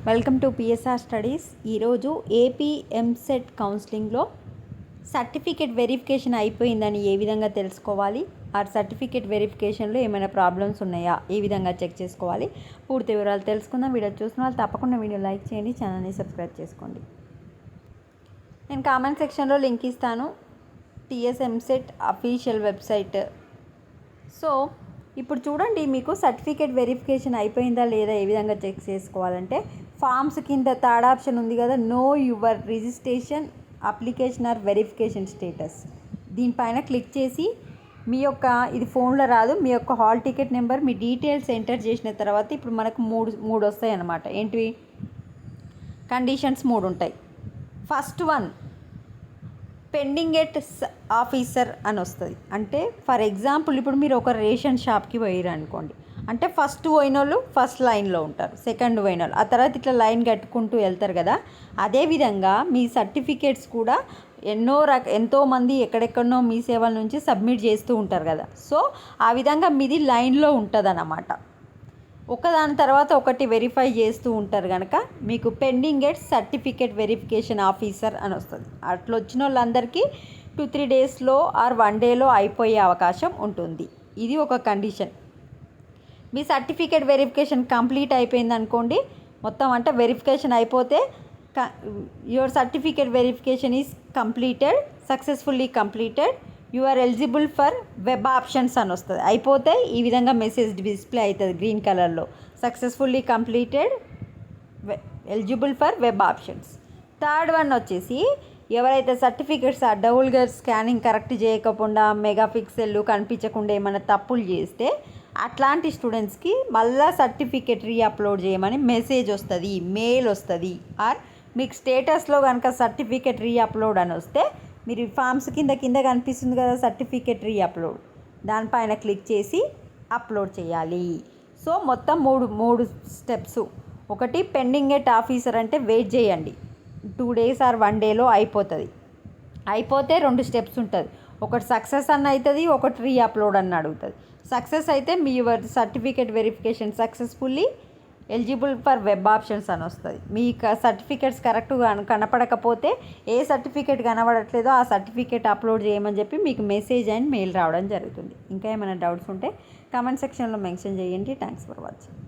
Welcome to PSR studies. ఈరోజు AP EAMCET కౌన్సిలింగ్లో certificate verification అయిపోయిందని ఏ విధంగా తెలుసుకోవాలి, ఆ సర్టిఫికేట్ వెరిఫికేషన్లో ఏమైనా ప్రాబ్లమ్స్ ఉన్నాయా, ఏ విధంగా చెక్ చేసుకోవాలి, పూర్తి వివరాలు తెలుసుకుందాం. వీడియో చూసిన వాళ్ళు తప్పకుండా వీడియో లైక్ చేయండి, ఛానల్ని సబ్స్క్రైబ్ చేసుకోండి. నేను కామెంట్ సెక్షన్లో లింక్ ఇస్తాను, TS EAMCET official website. So ఇప్పుడు చూడండి, మీకు సర్టిఫికేట్ వెరిఫికేషన్ అయిపోయిందా లేదా ఏ విధంగా చెక్ చేసుకోవాలంటే, ఫామ్స్ కింద థర్డ్ ఆప్షన్ ఉంది కదా, no your registration application or verification status. దీనిపైన క్లిక్ చేసి మీ యొక్క, ఇది ఫోన్లో రాదు, మీ యొక్క హాల్ టికెట్ నెంబర్, మీ డీటెయిల్స్ ఎంటర్ చేసిన తర్వాత ఇప్పుడు మనకు మూడు వస్తాయి అన్నమాట. ఏంటివి కండిషన్స్? 3 ఉంటాయి. First one pending at officer అని వస్తుంది. అంటే ఫర్ ఎగ్జాంపుల్ ఇప్పుడు మీరు ఒక రేషన్ షాప్కి పోయారు అనుకోండి, అంటే ఫస్ట్ పోయిన వాళ్ళు ఫస్ట్ లైన్లో ఉంటారు, సెకండ్ పోయిన వాళ్ళు ఆ తర్వాత ఇట్లా లైన్ కట్టుకుంటూ వెళ్తారు కదా. అదేవిధంగా మీ సర్టిఫికేట్స్ కూడా ఎంతోమంది ఎక్కడెక్కడనో మీ సేవల నుంచి సబ్మిట్ చేస్తూ ఉంటారు కదా. సో ఆ విధంగా మీది లైన్లో ఉంటుంది అన్నమాట. ఒకదాని తర్వాత ఒకటి వెరిఫై చేస్తూ ఉంటారు కనుక మీకు pending at certificate verification officer అని వస్తుంది. అట్లా వచ్చిన వాళ్ళందరికీ 2-3 డేస్లో ఆర్ 1 డేలో అయిపోయే అవకాశం ఉంటుంది. ఇది ఒక కండిషన్. మీ సర్టిఫికేట్ వెరిఫికేషన్ కంప్లీట్ అయిపోయింది అనుకోండి, మొత్తం అంటే వెరిఫికేషన్ అయిపోతే your certificate verification is completed, successfully completed, you are eligible for web options అని వస్తుంది. అయిపోతే ఈ విధంగా మెసేజ్ డిస్ప్లే అవుతుంది గ్రీన్ కలర్లో, successfully completed, eligible for web options. Third one వచ్చేసి, ఎవరైతే సర్టిఫికేట్స్ డబుల్గా స్కానింగ్ కరెక్ట్ చేయకుండా, మెగా పిక్సెల్ కనిపించకుండా ఏమైనా తప్పులు చేస్తే అట్లాంటి స్టూడెంట్స్కి మళ్ళీ సర్టిఫికేట్ రీఅప్లోడ్ చేయమని మెసేజ్ వస్తుంది, మెయిల్ వస్తుంది. ఆర్ మీకు స్టేటస్లో కనుక సర్టిఫికేట్ రీఅప్లోడ్ అని వస్తే, మీరు ఫామ్స్ కింద కనిపిస్తుంది కదా సర్టిఫికేట్ రీఅప్లోడ్, దానిపైన క్లిక్ చేసి అప్లోడ్ చేయాలి. సో మొత్తం మూడు స్టెప్స్. ఒకటి పెండింగ్ ఎట్ ఆఫీసర్ అంటే వెయిట్ చేయండి, 2 డేస్ ఆర్ 1 డేలో అయిపోతుంది. అయిపోతే 2 స్టెప్స్ ఉంటుంది, ఒకటి సక్సెస్ అన్న అవుతుంది, ఒకటి రీఅప్లోడ్ అన్న అడుగుతుంది. సక్సెస్ అయితే me your certificate verification successfully eligible for web options అని వస్తుంది. మీ సర్టిఫికేట్స్ కరెక్ట్గా కనపడకపోతే, ఏ సర్టిఫికేట్ కనబడట్లేదో ఆ సర్టిఫికేట్ అప్లోడ్ చేయమని చెప్పి మీకు మెసేజ్ అండ్ మెయిల్ రావడం జరుగుతుంది. ఇంకా ఏమైనా డౌట్స్ ఉంటే కామెంట్ సెక్షన్లో మెన్షన్ చేయండి. Thanks for watching.